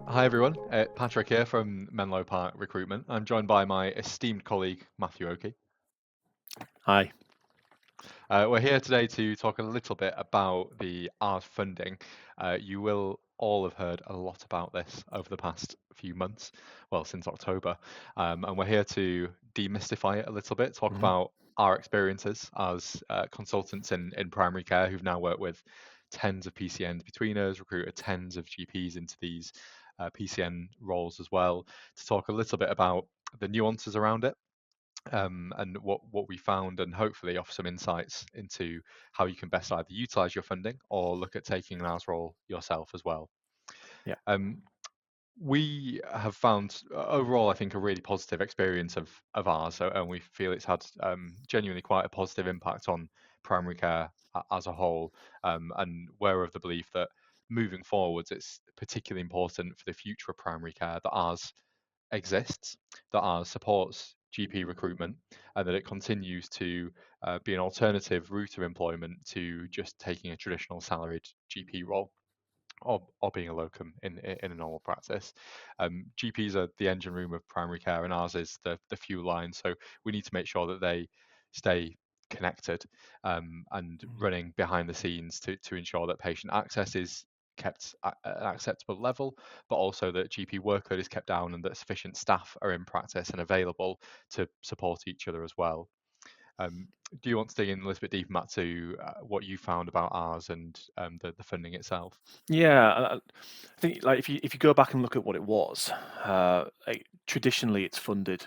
Hi everyone, Patrick here from Menlo Park Recruitment. I'm joined by my esteemed colleague Matthew Oakey. Hi. We're here today to talk a little bit about the ARRS funding. You will all have heard a lot about this over the past few months, well, since October. And we're here to demystify it a little bit, talk Mhm. about our experiences as consultants in primary care who've now worked with tens of PCNs between us, recruited tens of GPs into these PCN roles as well, to talk a little bit about the nuances around it, and what we found, and hopefully offer some insights into how you can best either utilize your funding or look at taking an ARRS role yourself as well. Yeah. Um, we have found overall, I think, a really positive experience of ours, and we feel it's had genuinely quite a positive impact on primary care as a whole. And we're of the belief that moving forwards, it's particularly important for the future of primary care that ours exists, that ours supports GP recruitment, and that it continues to be an alternative route of employment to just taking a traditional salaried GP role, or being a locum in a normal practice. GPs are the engine room of primary care, and ours is the fuel line. So we need to make sure that they stay connected, and Mhm. running behind the scenes to ensure that patient access is kept at an acceptable level, but also that GP workload is kept down and that sufficient staff are in practice and available to support each other as well. Do you want to dig in a little bit deeper, Matt, to what you found about ours and the funding itself? Yeah, I think like if you go back and look at what it was, traditionally it's funded.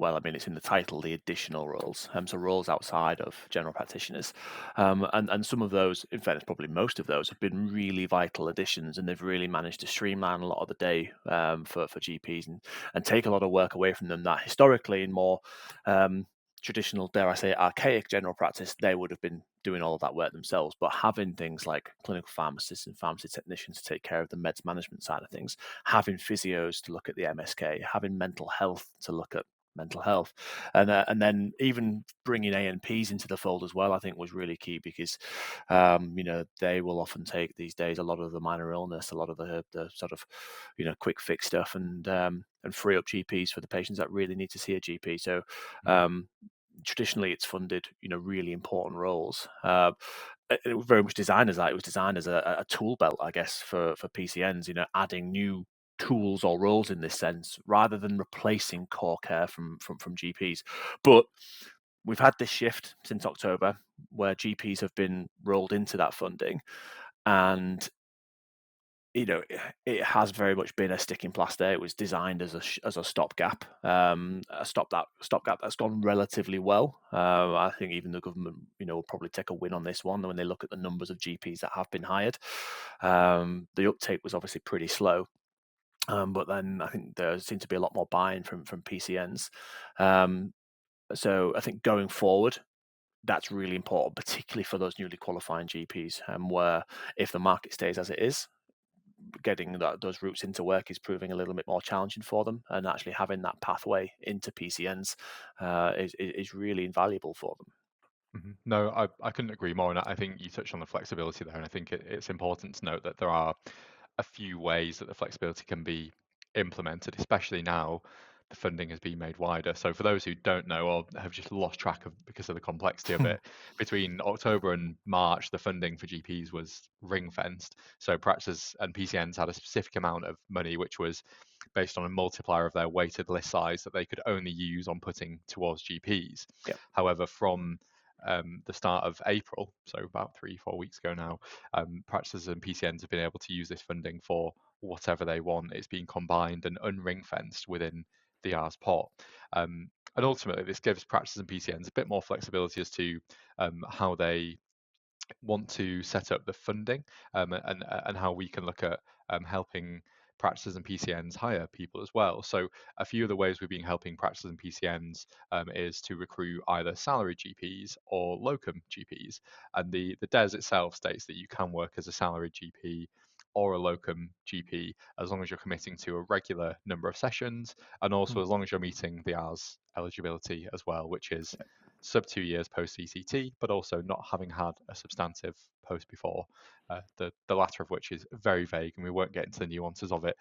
Well, I mean, it's in the title, the additional roles, so roles outside of general practitioners, and some of those, in fairness, probably most of those have been really vital additions, and they've really managed to streamline a lot of the day for GPs and take a lot of work away from them that historically in more um, traditional, dare I say, archaic general practice, they would have been doing all of that work themselves. But having things like clinical pharmacists and pharmacy technicians to take care of the meds management side of things, having physios to look at the MSK, having mental health to look at mental health, and then even bringing ANPs into the fold as well, I think was really key because they will often take these days a lot of the minor illness, a lot of the sort of quick fix stuff, and free up GPs for the patients that really need to see a GP. So Mhm. traditionally it's funded really important roles. It was very much designed as that. It was designed as a tool belt, I guess, for PCNs, adding new tools or roles in this sense rather than replacing core care from GPs. But we've had this shift since October where GPs have been rolled into that funding, and it has very much been a sticking plaster. It was designed as a stopgap, a stopgap that's gone relatively well. I think even the government, will probably take a win on this one when they look at the numbers of GPs that have been hired. The uptake was obviously pretty slow, but then I think there seemed to be a lot more buy-in from PCNs. Um, so I think going forward, that's really important, particularly for those newly qualifying GPs, where if the market stays as it is, getting those routes into work is proving a little bit more challenging for them, and actually having that pathway into PCNs is really invaluable for them. Mhm. No, I couldn't agree more. And I think you touched on the flexibility there. And I think it's important to note that there are a few ways that the flexibility can be implemented, especially now the funding has been made wider. So for those who don't know or have just lost track of because of the complexity of it, between October and March, the funding for GPs was ring fenced. So practices and PCNs had a specific amount of money, which was based on a multiplier of their weighted list size that they could only use on putting towards GPs. Yeah. However, from the start of April, so about 3-4 weeks ago now, practices and PCNs have been able to use this funding for whatever they want. It's been combined and unring fenced within the ARRS pot. And ultimately, this gives practices and PCNs a bit more flexibility as to how they want to set up the funding, and how we can look at helping practices and PCNs hire people as well. So a few of the ways we've been helping practices and PCNs is to recruit either salaried GPs or locum GPs. And the DES itself states that you can work as a salaried GP or a locum GP as long as you're committing to a regular number of sessions, and also Mm. as long as you're meeting the ARRS eligibility as well, which is sub 2 years post CCT, but also not having had a substantive post before. The latter of which is very vague, and we won't get into the nuances of it.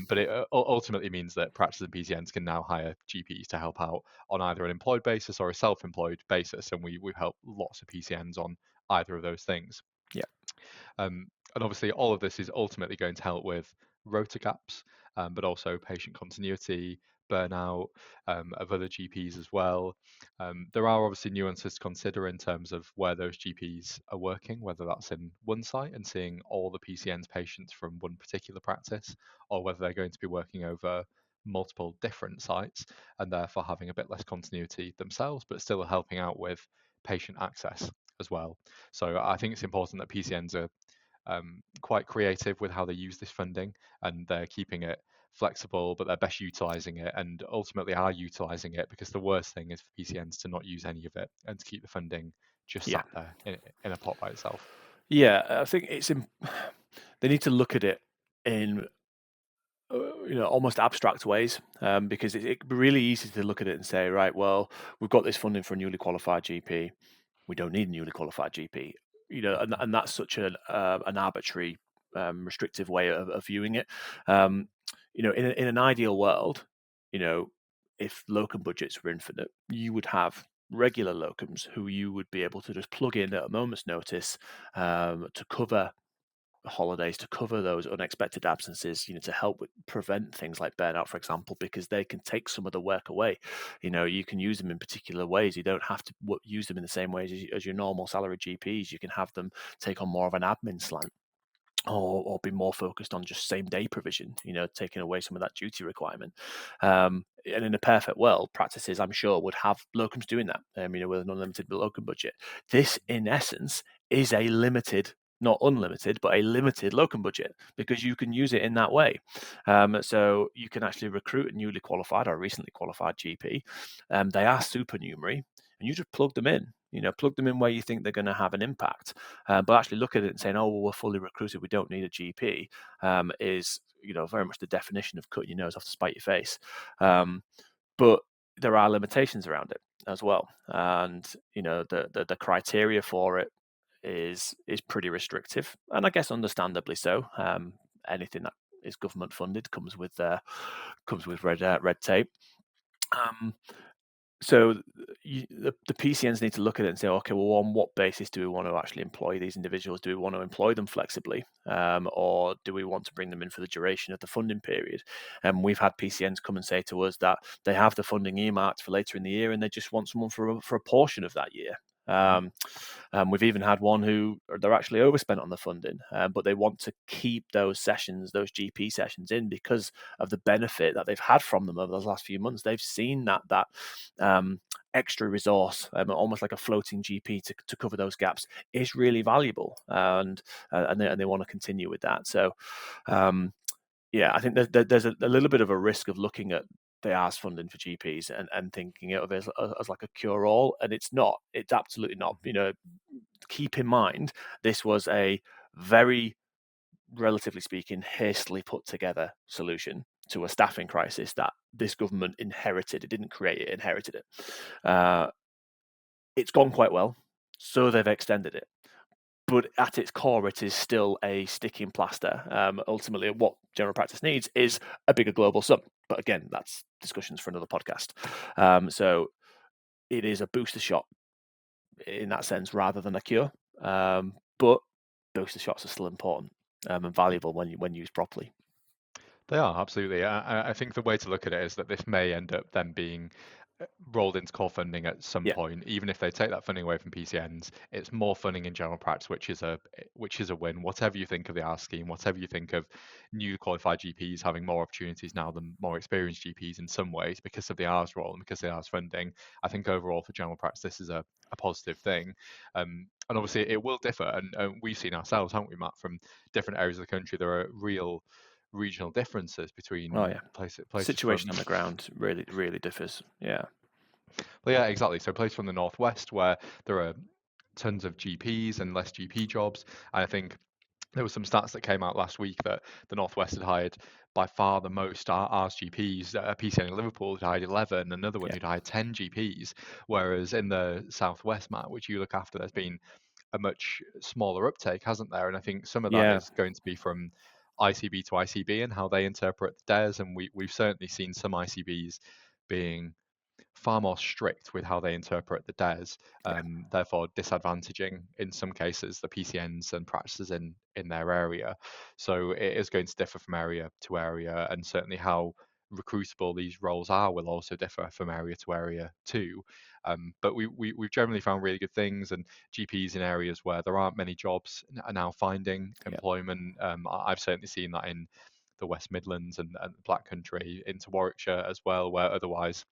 But it ultimately means that practices and PCNs can now hire GPs to help out on either an employed basis or a self-employed basis, and we help lots of PCNs on either of those things. Yeah. And obviously, all of this is ultimately going to help with rota gaps, but also patient continuity, burnout of other GPs as well. There are obviously nuances to consider in terms of where those GPs are working, whether that's in one site and seeing all the PCN's patients from one particular practice, or whether they're going to be working over multiple different sites and therefore having a bit less continuity themselves, but still helping out with patient access as well. So I think it's important that PCNs are quite creative with how they use this funding, and they're keeping it flexible, but they're best utilizing it and ultimately are utilizing it, because the worst thing is for PCNs to not use any of it and to keep the funding just Yeah. sat there in a pot by itself. Yeah, I think they need to look at it in almost abstract ways, because it'd be really easy to look at it and say, right, well, we've got this funding for a newly qualified GP. We don't need a newly qualified GP, and that's such an arbitrary, restrictive way of viewing it. In an ideal world, if locum budgets were infinite, you would have regular locums who you would be able to just plug in at a moment's notice, to cover holidays, to cover those unexpected absences, to help prevent things like burnout, for example, because they can take some of the work away. You can use them in particular ways. You don't have to use them in the same ways as your normal salary GPs. You can have them take on more of an admin slant, or be more focused on just same day provision, taking away some of that duty requirement. And in a perfect world, practices, I'm sure, would have locums doing that, with an unlimited locum budget. This, in essence, is a limited, not unlimited, but a limited locum budget, because you can use it in that way. So you can actually recruit a newly qualified or recently qualified GP. They are supernumerary, and you just plug them in. Plug them in where you think they're going to have an impact. But actually look at it and saying, "Oh, well, we're fully recruited, we don't need a GP," is very much the definition of cutting your nose off to spite your face. But there are limitations around it as well, and the criteria for it is pretty restrictive, and I guess understandably so. Anything that is government funded comes with red tape. So the PCNs need to look at it and say, okay, well, on what basis do we want to actually employ these individuals? Do we want to employ them flexibly, or do we want to bring them in for the duration of the funding period? And we've had PCNs come and say to us that they have the funding earmarked for later in the year, and they just want someone for a portion of that year. We've even had one who they're actually overspent on the funding, but they want to keep those sessions, those GP sessions, in because of the benefit that they've had from them over those last few months. They've seen that extra resource, almost like a floating GP to cover those gaps, is really valuable, and they want to continue with that. So, I think there's a little bit of a risk of looking at the ARRS funding for GPs and thinking of it as like a cure-all, and it's not. It's absolutely not. Keep in mind, this was a very, relatively speaking, hastily put together solution to a staffing crisis that this government inherited. It didn't create it, inherited it. It's gone quite well, so they've extended it. But at its core, it is still a sticking plaster. Ultimately, what general practice needs is a bigger global sum. But again, that's discussions for another podcast. So it is a booster shot in that sense rather than a cure. But booster shots are still important, and valuable when used properly. They are, absolutely. I think the way to look at it is that this may end up then being rolled into core funding at some Yeah. point. Even if they take that funding away from PCNs, it's more funding in general practice, which is a win. Whatever you think of the ARRS scheme, whatever you think of new qualified GPs having more opportunities now than more experienced GPs in some ways because of the ARRS role and because of the ARRS funding, I think overall for general practice this is a positive thing. And obviously it will differ, and we've seen ourselves, haven't we, Matt, from different areas of the country. There are real regional differences Oh between yeah. places Situation from. on the ground really differs. Yeah. Well, yeah, exactly. So places from the northwest where there are tons of GPs and less GP jobs. And I think there were some stats that came out last week that the Northwest had hired by far the most ARRS GPs. PCN in Liverpool had hired 11, another one Yeah, who'd hired 10 GPs, whereas in the Southwest, Matt, which you look after, there's been a much smaller uptake, hasn't there? And I think some of that yeah, is going to be from ICB to ICB and how they interpret the DARS. And we've certainly seen some ICBs being far more strict with how they interpret the DARS, yeah, therefore disadvantaging in some cases the PCNs and practices in their area. So it is going to differ from area to area, and certainly how recruitable these roles are will also differ from area to area too. But we've generally found really good things, and GPs in areas where there aren't many jobs are now finding yeah, employment. I've certainly seen that in the West Midlands and Black Country, into Warwickshire as well, where otherwise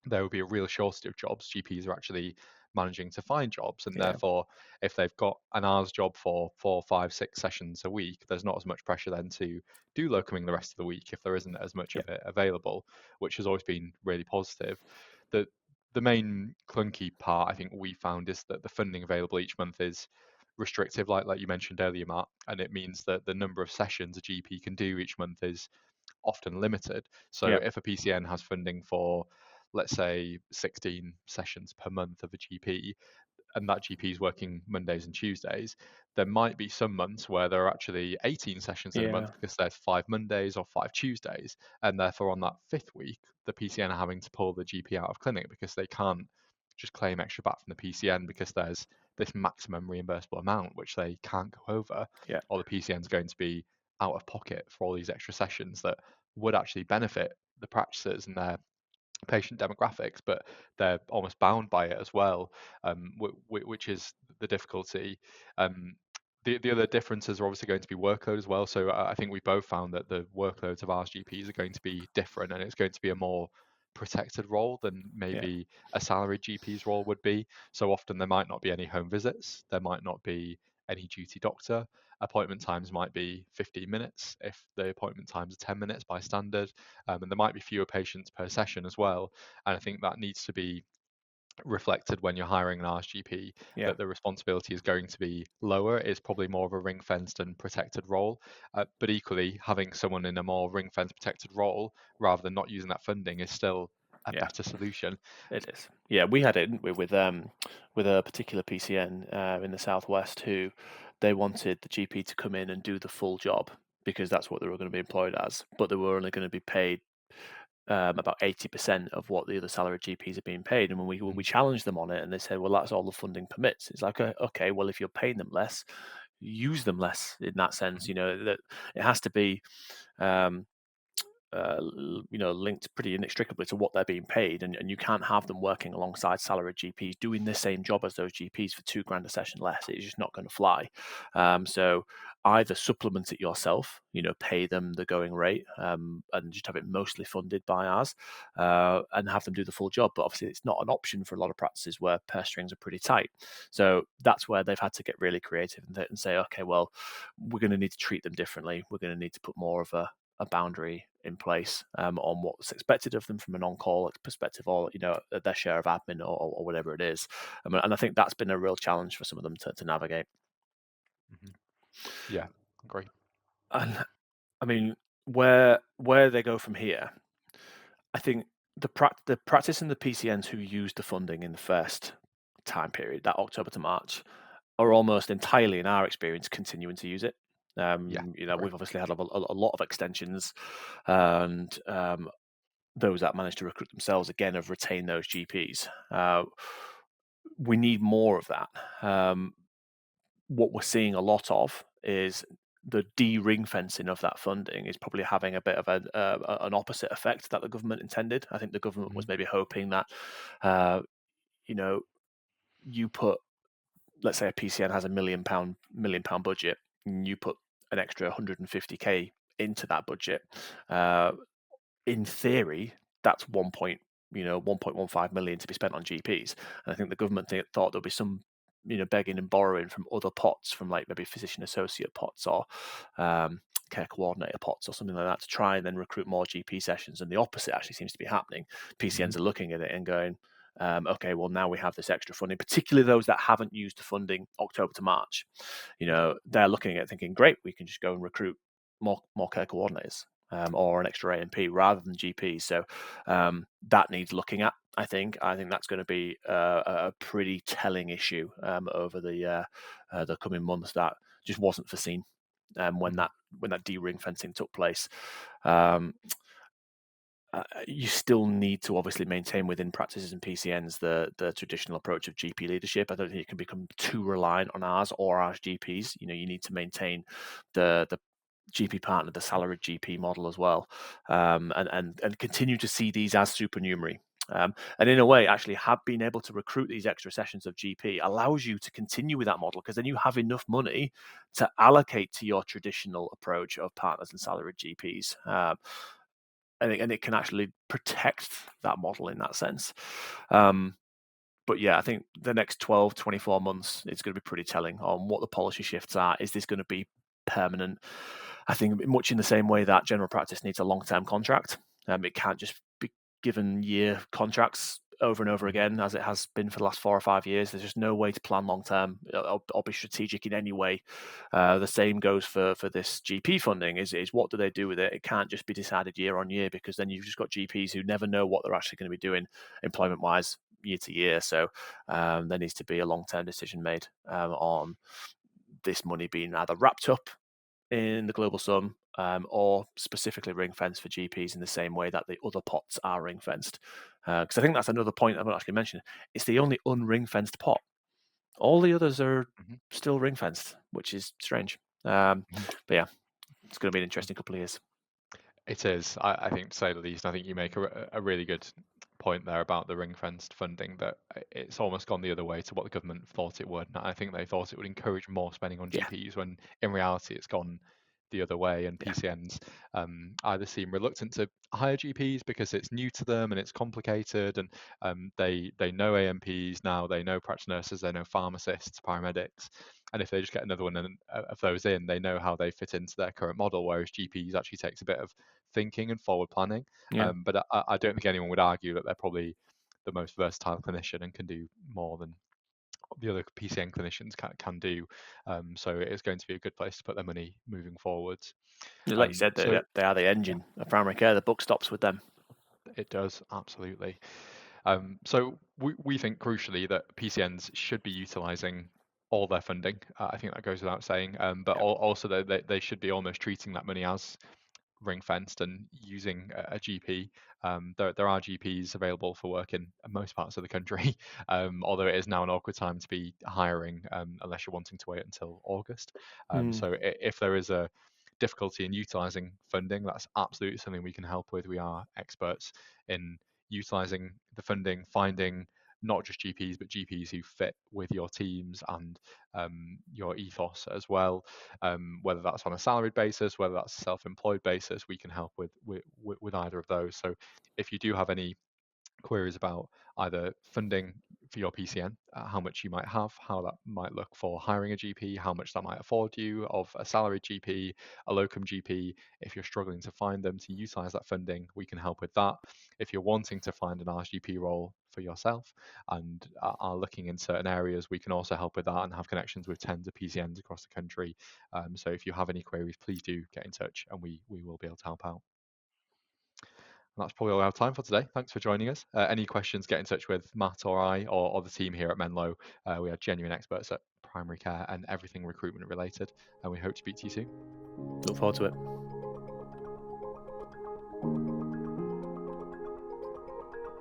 there will be a real shortage of jobs. GPs are actually managing to find jobs, and yeah, therefore, if they've got an hour's job for 4, 5, 6 sessions a week, there's not as much pressure then to do locoming the rest of the week if there isn't as much yeah, of it available, which has always been really positive. The the main clunky part I think we found is that the funding available each month is restrictive, like you mentioned earlier, Matt, and it means that the number of sessions a GP can do each month is often limited. So yeah, if a PCN has funding for, let's say, 16 sessions per month of a GP, and that GP is working Mondays and Tuesdays, there might be some months where there are actually 18 sessions in a yeah, month because there's 5 Mondays or 5 Tuesdays. And therefore, on that fifth week, the PCN are having to pull the GP out of clinic because they can't just claim extra back from the PCN because there's this maximum reimbursable amount which they can't go over, yeah, or the PCN's going to be out of pocket for all these extra sessions that would actually benefit the practices and their patient demographics, but they're almost bound by it as well, which is the difficulty. Um, the other differences are obviously going to be workload as well. So I think we both found that the workloads of ARRS GPs are going to be different, and it's going to be a more protected role than yeah, maybe a salaried GP's role would be. So often there might not be any home visits, there might not be any duty doctor. Appointment times might be 15 minutes if the appointment times are 10 minutes by standard, and there might be fewer patients per session as well. And I think that needs to be reflected when you're hiring an RSGP, yeah, that the responsibility is going to be lower. It's probably more of a ring fenced and protected role. But equally, having someone in a more ring fenced protected role rather than not using that funding is still a yeah. better solution. It is. Yeah, we had it, didn't we, with a particular PCN in the southwest who they wanted the GP to come in and do the full job because that's what they were going to be employed as, but they were only going to be paid about 80% of what the other salaried GPs are being paid. And when we challenged them on it, and they said, "Well, that's all the funding permits." It's like, okay, well, if you're paying them less, use them less in that sense. You know that it has to be. Um, linked pretty inextricably to what they're being paid, and you can't have them working alongside salaried GPs doing the same job as those GPs for £2 a session less. It's just not going to fly. So either supplement it yourself, pay them the going rate, and just have it mostly funded by ours, and have them do the full job. But obviously, it's not an option for a lot of practices where purse strings are pretty tight. So that's where they've had to get really creative and say, okay, well, we're going to need to treat them differently. We're going to need to put more of a boundary in place on what's expected of them from an on-call perspective, or their share of admin or whatever it is. And I think that's been a real challenge for some of them to navigate. Mm-hmm. Yeah, great. And I mean, where they go from here, I think the practice and the PCNs who used the funding in the first time period, that October to March, are almost entirely, in our experience, continuing to use it. Yeah, We've great. obviously had a lot of extensions, and those that manage to recruit themselves again have retained those GPs. We need more of that. What we're seeing a lot of is the de-ring fencing of that funding is probably having a bit of an opposite effect that the government intended. I think the government Mm-hmm. was maybe hoping that uh, you know you put, let's say, a PCN has £1 million budget, and you put an extra 150k into that budget. Uh, in theory, that's 1.15 million to be spent on GPs. And I think the government thought there'll be some, begging and borrowing from other pots, from like maybe physician associate pots or care coordinator pots or something like that, to try and then recruit more GP sessions. And the opposite actually seems to be happening. Mm-hmm. PCNs are looking at it and going, okay, well, now we have this extra funding, particularly those that haven't used the funding October to March. They're looking at thinking, great, we can just go and recruit more care coordinators, or an extra A&P rather than GPs. So that needs looking at. I think that's going to be a pretty telling issue over the coming months that just wasn't foreseen when that de-ring fencing took place. You still need to obviously maintain within practices and PCNs the traditional approach of GP leadership. I don't think you can become too reliant on ARRS or ARRS GPs. You need to maintain the GP partner, the salaried GP model as well, and continue to see these as supernumerary. And in a way, actually have been able to recruit these extra sessions of GP allows you to continue with that model, because then you have enough money to allocate to your traditional approach of partners and salaried GPs. And it can actually protect that model in that sense. But yeah, I think the next 12, 24 months, it's going to be pretty telling on what the policy shifts are. Is this going to be permanent? I think much in the same way that general practice needs a long-term contract. It can't just be given year contracts over and over again, as it has been for the last 4 or 5 years. There's just no way to plan long-term or be strategic in any way. The same goes for this GP funding. Is what do they do with it? It can't just be decided year on year, because then you've just got GPs who never know what they're actually going to be doing employment-wise year to year. So there needs to be a long-term decision made on this money being either wrapped up in the global sum, or specifically ring fenced for GPs in the same way that the other pots are ring fenced. Because I think that's another point I haven't actually mentioned. It's the only unring fenced pot. All the others are still ring fenced, which is strange. But yeah, it's going to be an interesting couple of years. It is, I think, to say the least. I think you make a really good point there about the ring-fenced funding, that it's almost gone the other way to what the government thought it would. And I think they thought it would encourage more spending on Yeah. GPs, when in reality it's gone the other way. And PCNs either seem reluctant to hire GPs because it's new to them and it's complicated, and they know AMPs now, they know practice nurses, they know pharmacists, paramedics, and if they just get another one of those in, they know how they fit into their current model. Whereas GPs actually takes a bit of thinking and forward planning. Yeah. But I don't think anyone would argue that they're probably the most versatile clinician and can do more than the other PCN clinicians can do. So it is going to be a good place to put their money moving forwards. Like you said, So they are the engine of primary care. The buck stops with them. it does, absolutely. So we think crucially that PCNs should be utilising all their funding. I think that goes without saying. But also they should be almost treating that money as ring fenced and using a GP. There are GPs available for work in most parts of the country, although it is now an awkward time to be hiring unless you're wanting to wait until August. So if there is a difficulty in utilizing funding, that's absolutely something we can help with. We are experts in utilizing the funding, finding not just GPs, but GPs who fit with your teams and your ethos as well. Whether that's on a salaried basis, whether that's a self-employed basis, we can help with either of those. So if you do have any queries about either funding for your PCN, how much you might have, how that might look for hiring a GP, how much that might afford you of a salaried GP, a locum GP. If you're struggling to find them to utilize that funding, we can help with that. If you're wanting to find an RSGP role for yourself and are looking in certain areas, we can also help with that and have connections with tens of PCNs across the country. So if you have any queries, please do get in touch and we will be able to help out. And that's probably all I have time for today. Thanks for joining us. Any questions, get in touch with Matt or I or the team here at Menlo. We are genuine experts at primary care and everything recruitment related, and we hope to speak to you soon. Look forward to it.